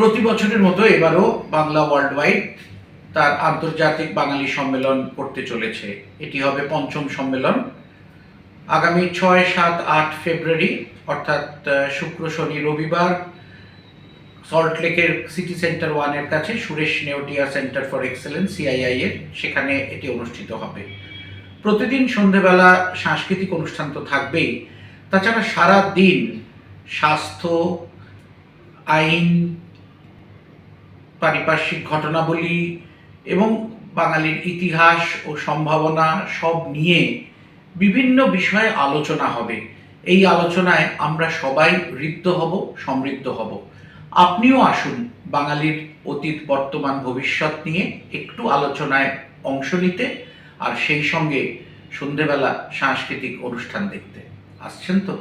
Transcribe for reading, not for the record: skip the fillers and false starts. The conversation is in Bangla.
প্রতি বছরের মতো এবারও বাংলা ওয়ার্ল্ড ওয়াইড তার আন্তর্জাতিক বাঙালি সম্মেলন করতে চলেছে। এটি হবে ৫ম সম্মেলন। আগামী ৬, ৭, ৮ ফেব্রুয়ারি অর্থাৎ শুক্র, শনি, রবিবার সল্টলেকের সিটি সেন্টার 1-এর কাছে Suresh Neotia centre for excellence CII এর সেখানে এটি অনুষ্ঠিত হবে। প্রতিদিন সন্ধেবেলা সাংস্কৃতিক অনুষ্ঠান তো থাকবেই, তাছাড়া সারা দিন স্বাস্থ্য, আইন, পারিপার্শ্বিক ঘটনাবলী এবং বাঙালির ইতিহাস ও সম্ভাবনা সব নিয়ে বিভিন্ন বিষয়ে আলোচনা হবে। এই আলোচনায় আমরা সবাই ঋদ্ধ হব, সমৃদ্ধ হব। আপনিও আসুন বাঙালির অতীত, বর্তমান, ভবিষ্যৎ নিয়ে একটু আলোচনায় অংশ নিতে, আর সেই সঙ্গে সন্ধেবেলা সাংস্কৃতিক অনুষ্ঠান দেখতে। আসছেন তো?